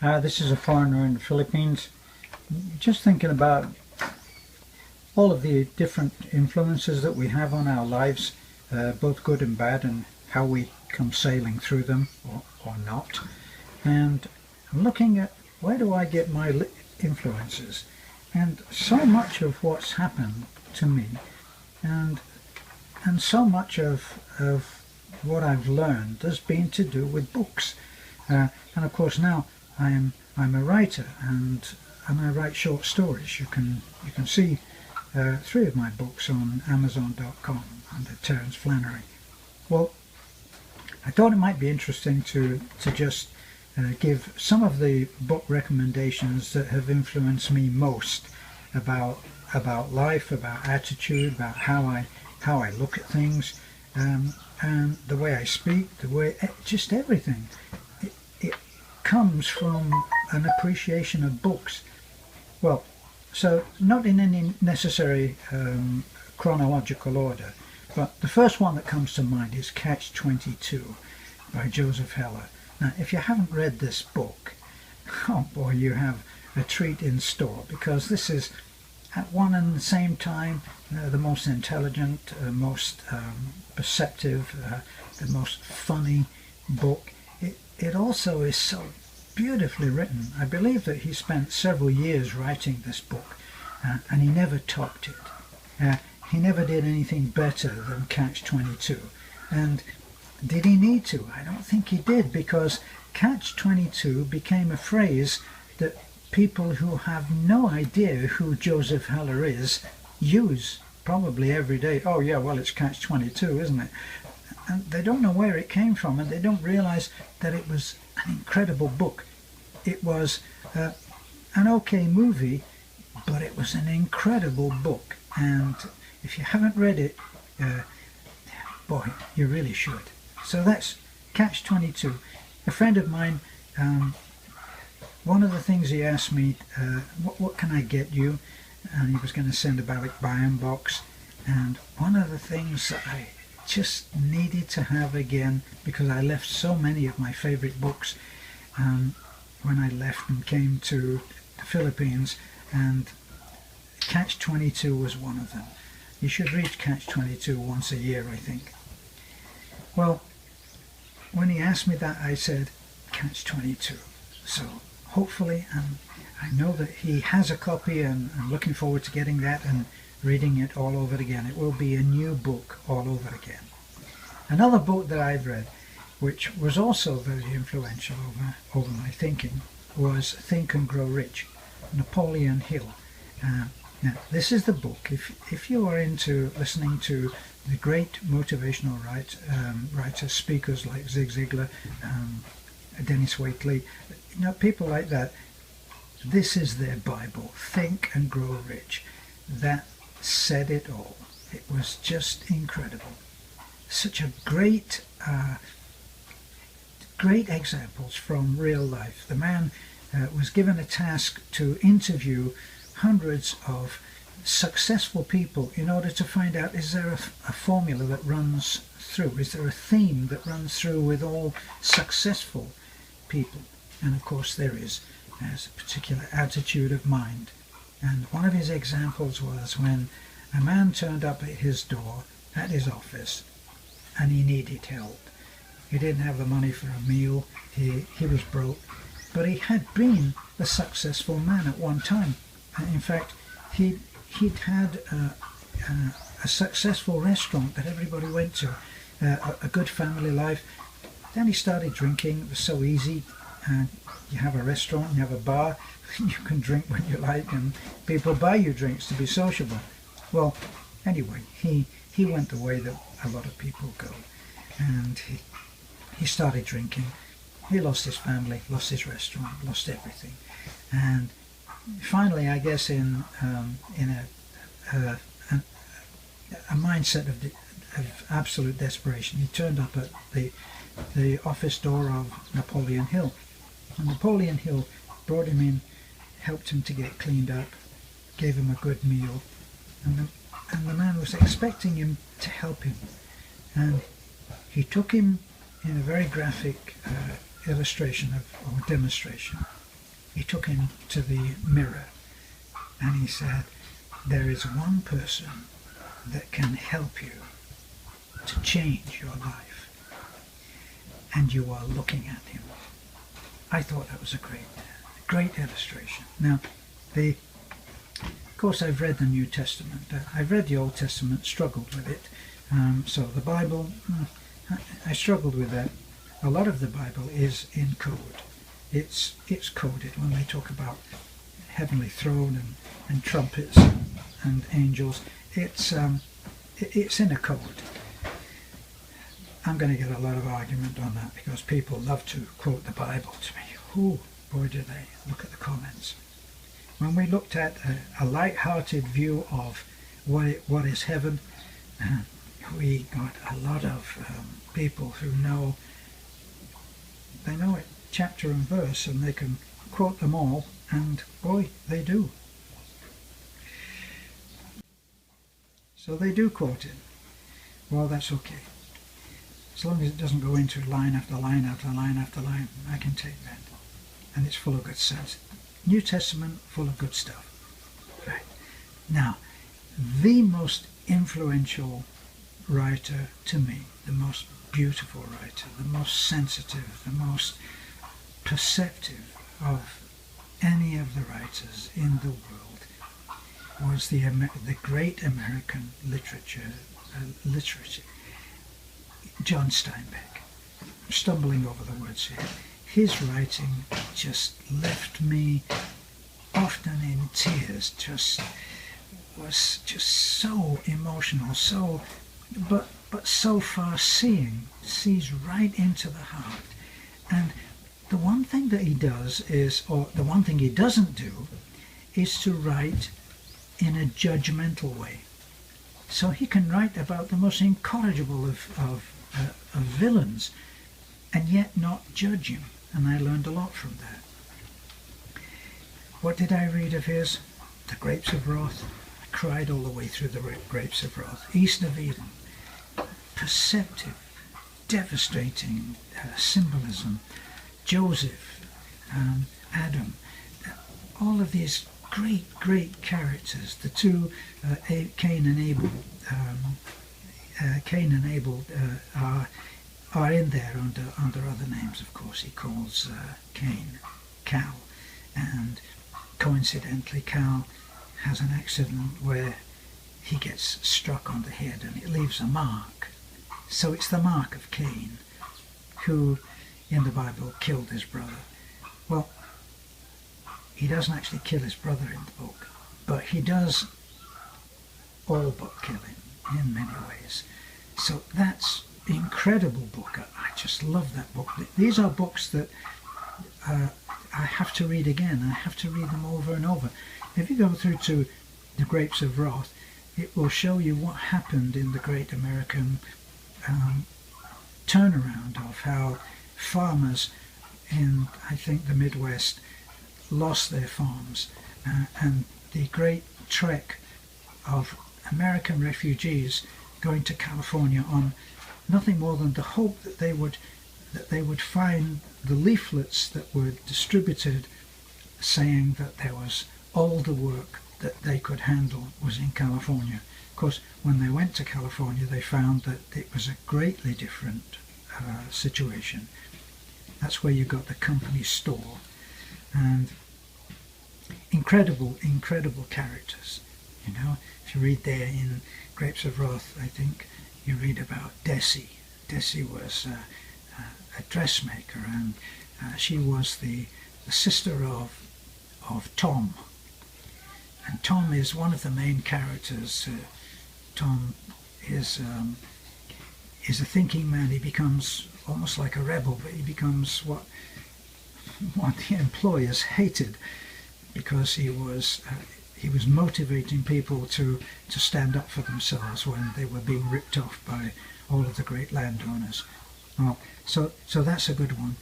This is a foreigner in the Philippines. Just thinking about all of the different influences that we have on our lives, both good and bad, and how we come sailing through them or not. And I'm looking at where do I get my influences, and so much of what's happened to me, and so much of what I've learned has been to do with books. And of course now I'm a writer, and I write short stories. You can see 3 of my books on Amazon.com under Terence Flannery. Well, I thought it might be interesting to just give some of the book recommendations that have influenced me most about life, about attitude, about how I look at things, and the way I speak, the way just everything. It comes from an appreciation of books. Well, so not in any necessary chronological order, but the first one that comes to mind is Catch-22 by Joseph Heller. Now, if you haven't read this book, oh boy, you have a treat in store, because this is at one and the same time the most intelligent, most perceptive, the most funny book. It also is so beautifully written. I believe that he spent several years writing this book, and he never topped it. He never did anything better than Catch-22. And did he need to? I don't think he did, because Catch-22 became a phrase that people who have no idea who Joseph Heller is use probably every day. Oh yeah, well, it's Catch-22, isn't it? And they don't know where it came from, and they don't realize that it was an incredible book. It was an okay movie, but it was an incredible book. And if you haven't read it, boy, you really should. So that's Catch-22. A friend of mine, one of the things he asked me, what can I get you? And he was going to send a Balak Bayan box. And one of the things that I just needed to have again, because I left so many of my favorite books when I left and came to the Philippines, and Catch-22 was one of them. You should read Catch-22 once a year, I think. Well, when he asked me that, I said Catch-22. So hopefully, I know that he has a copy, and I'm looking forward to getting that and reading it all over again. It will be a new book all over again. Another book that I've read, which was also very influential over my thinking, was Think and Grow Rich, Napoleon Hill. Now, this is the book. If you are into listening to the great motivational writers, speakers like Zig Ziglar, Dennis Waitley, people like that, this is their Bible. Think and Grow Rich. That said it all. It was just incredible. Such a great examples from real life. The man was given a task to interview hundreds of successful people in order to find out, is there a formula that runs through? Is there a theme that runs through with all successful people? And of course there is. There's a particular attitude of mind. And one of his examples was when a man turned up at his door, at his office, and he needed help. He didn't have the money for a meal, he was broke, but he had been a successful man at one time. In fact, he'd had a successful restaurant that everybody went to, a good family life. Then he started drinking. It was so easy. You have a restaurant, you have a bar, you can drink when you like, and people buy you drinks to be sociable. Well, anyway, he went the way that a lot of people go, and he started drinking. He lost his family, lost his restaurant, lost everything, and finally, I guess in a mindset of absolute desperation, he turned up at the office door of Napoleon Hill. And Napoleon Hill brought him in, helped him to get cleaned up, gave him a good meal, and the man was expecting him to help him. And he took him in a very graphic illustration or demonstration. he took him to the mirror and he said, there is one person that can help you to change your life, and you are looking at him. I thought that was a great illustration. Now, of course, I've read the New Testament. I've read the Old Testament, struggled with it. So the Bible, I struggled with that. A lot of the Bible is in code. It's coded when they talk about heavenly throne and trumpets and angels. It's in a code. I'm going to get a lot of argument on that because people love to quote the Bible to me. Oh, boy, do they. Look at the comments. When we looked at a light-hearted view of what is heaven, we got a lot of people who know it chapter and verse, and they can quote them all, and boy, they do. So they do quote it. Well, that's okay. As long as it doesn't go into line after line after line after line, I can take that. And it's full of good sense. New Testament, full of good stuff. Right. Now, the most influential writer to me, the most beautiful writer, the most sensitive, the most perceptive of any of the writers in the world was the great American literature, John Steinbeck. I'm stumbling over the words here. His writing just left me often in tears, was just so emotional, but so far-seeing, sees right into the heart. And the one thing that he does is, or the one thing he doesn't do, is to write in a judgmental way. So he can write about the most incorrigible of villains, and yet not judge him. And I learned a lot from that. What did I read of his? The Grapes of Wrath. I cried all the way through the Grapes of Wrath. East of Eden. Perceptive, devastating symbolism. Joseph, Adam. All of these great characters. The two, Cain and Abel. Cain and Abel are in there under other names, of course. He calls Cain Cal, and coincidentally Cal has an accident where he gets struck on the head and it leaves a mark. So it's the mark of Cain, who in the Bible killed his brother. Well, he doesn't actually kill his brother in the book, but he does all but kill him in many ways. So that's an incredible book. I just love that book. These are books that I have to read again. I have to read them over and over. If you go through to The Grapes of Wrath, it will show you what happened in the great American turnaround of how farmers in, I think, the Midwest lost their farms, and the great trek of American refugees going to California on nothing more than the hope that they would find the leaflets that were distributed saying that there was all the work that they could handle was in California. Of course, when they went to California, they found that it was a greatly different situation. That's where you got the company store, and incredible characters. You know, if you read there in Grapes of Wrath, I think you read about Desi. Desi was a dressmaker, and she was the sister of Tom. And Tom is one of the main characters. Tom is a thinking man. He becomes almost like a rebel, but he becomes what the employers hated, because he was motivating people to stand up for themselves when they were being ripped off by all of the great landowners. Well, so that's a good one.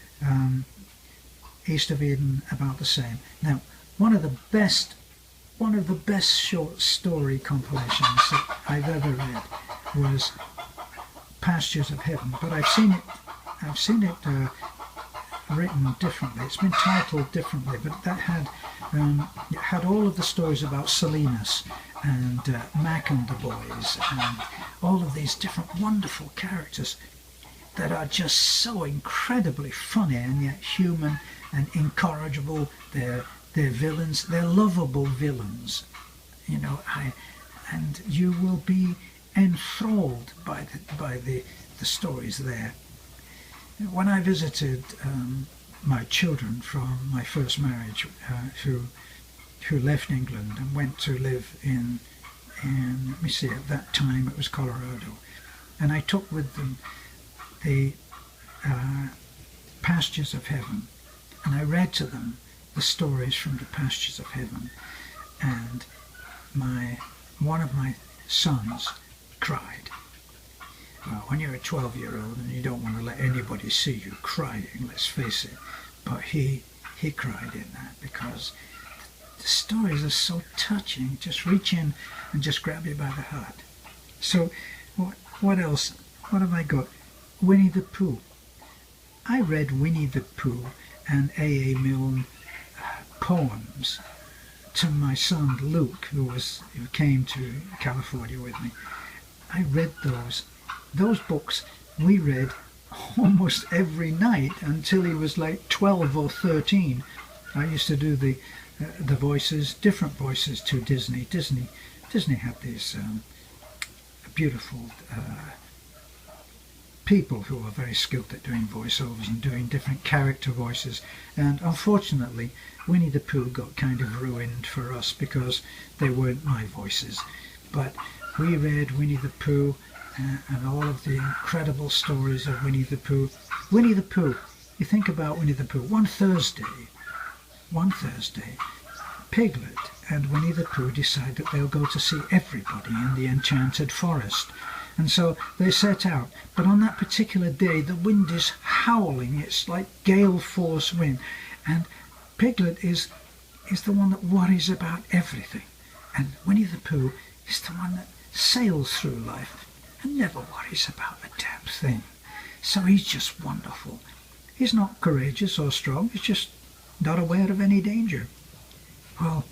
East of Eden, about the same. Now, one of the best short story compilations that I've ever read was Pastures of Heaven, but I've seen it written differently. It's been titled differently, but that had it had all of the stories about Salinas and Mac and the boys and all of these different wonderful characters that are just so incredibly funny and yet human and incorrigible. They're villains. They're lovable villains. You know, and you will be enthralled by the stories there. When I visited my children from my first marriage, who left England and went to live in let me see, at that time it was Colorado, and I took with them the Pastures of Heaven, and I read to them the stories from the Pastures of Heaven, and one of my sons cried. Well, when you're a 12-year-old and you don't want to let anybody see you crying, let's face it, but he cried in that because the stories are so touching. Just reach in and just grab you by the heart. So what else? What have I got? Winnie the Pooh. I read Winnie the Pooh and A.A. Milne poems to my son Luke, who came to California with me. I read those books. We read almost every night until he was like 12 or 13. I used to do the voices, different voices to Disney. Disney had these beautiful people who are very skilled at doing voiceovers and doing different character voices, and unfortunately Winnie the Pooh got kind of ruined for us because they weren't my voices. But we read Winnie the Pooh and all of the incredible stories of Winnie the Pooh. Winnie the Pooh, you think about Winnie the Pooh, one Thursday, Piglet and Winnie the Pooh decide that they'll go to see everybody in the enchanted forest. And so they set out, but on that particular day the wind is howling. It's like gale force wind, and Piglet is the one that worries about everything, and Winnie the Pooh is the one that sails through life and never worries about a damn thing. So he's just wonderful. He's not courageous or strong, he's just not aware of any danger. Well,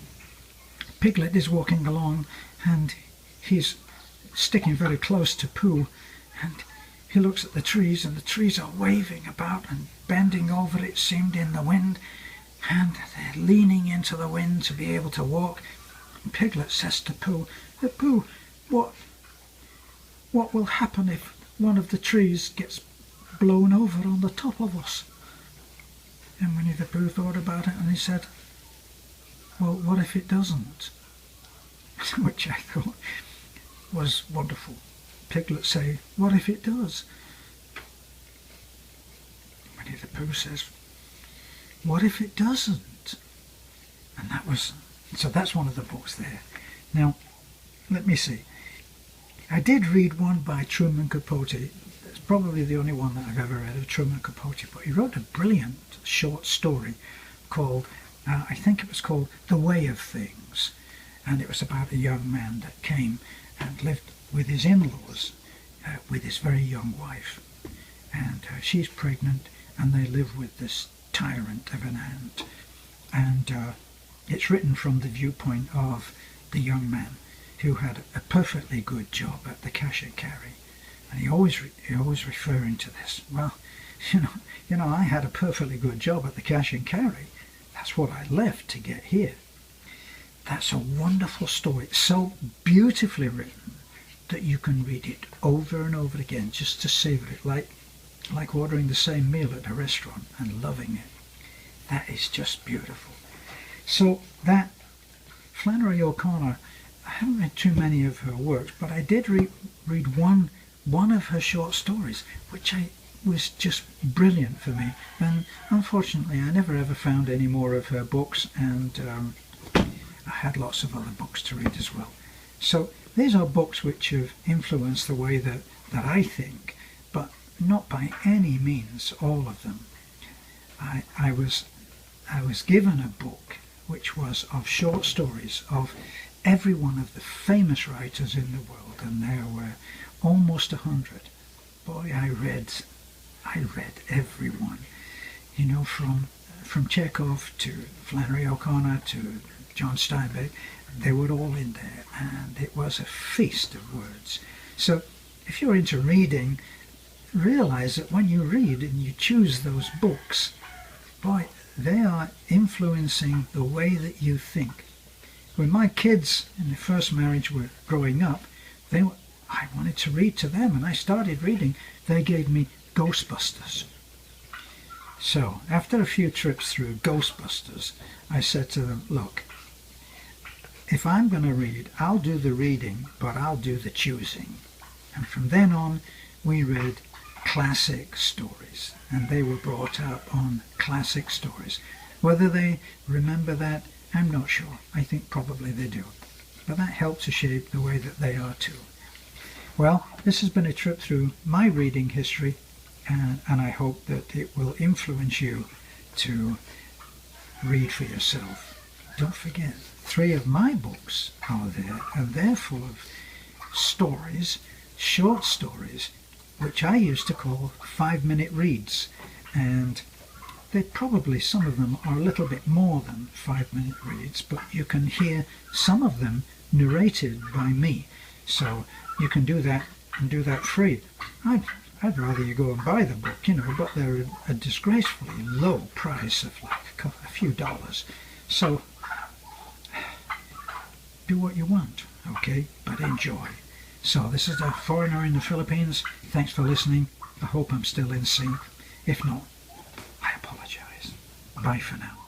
Piglet is walking along and he's sticking very close to Pooh, and he looks at the trees, and the trees are waving about and bending over, it seemed, in the wind, and they're leaning into the wind to be able to walk. And Piglet says to Pooh, Pooh, what will happen if one of the trees gets blown over on the top of us? And Winnie the Pooh thought about it and he said, well, what if it doesn't? Which I thought was wonderful. Piglet say, what if it does? Winnie the Pooh says, what if it doesn't? And that's one of the books there. Now, let me see. I did read one by Truman Capote. It's probably the only one that I've ever read of Truman Capote, but he wrote a brilliant short story called, I think it was called The Way of Things, and it was about a young man that came and lived with his in-laws, with his very young wife, and she's pregnant, and they live with this tyrant of an aunt, and it's written from the viewpoint of the young man who had a perfectly good job at the cash and carry, and he always referring to this. Well, you know, I had a perfectly good job at the cash and carry. That's what I left to get here. That's a wonderful story. It's so beautifully written that you can read it over and over again just to savor it, like ordering the same meal at a restaurant and loving it. That is just beautiful. So that Flannery O'Connor, I haven't read too many of her works, but I did read one of her short stories, which was just brilliant for me. And unfortunately, I never ever found any more of her books, and I had lots of other books to read as well. So these are books which have influenced the way that I think, but not by any means all of them. I was given a book which was of short stories of every one of the famous writers in the world, and there were almost 100. Boy, I read every one. you know, from Chekhov to Flannery O'Connor to John Steinbeck, they were all in there, and it was a feast of words. So if you're into reading, realize that when you read and you choose those books, boy, they are influencing the way that you think. When my kids in the first marriage were growing up, I wanted to read to them, and I started reading. They gave me Ghostbusters. So after a few trips through Ghostbusters, I said to them, look, if I'm going to read, I'll do the reading, but I'll do the choosing. And from then on, we read classic stories, and they were brought up on classic stories. Whether they remember that, I'm not sure. I think probably they do. But that helped to shape the way that they are too. Well, this has been a trip through my reading history, and I hope that it will influence you to read for yourself. Don't forget, 3 of my books are there, and they're full of stories, short stories, which I used to call 5-minute reads, and some of them are a little bit more than 5-minute reads, but you can hear some of them narrated by me, so you can do that and do that free. I'd rather you go and buy the book, but they're a disgracefully low price of like a few dollars, so do what you want, okay, but enjoy. So this is a foreigner in the Philippines. Thanks for listening. I hope I'm still in sync. If not, I apologize. Bye for now.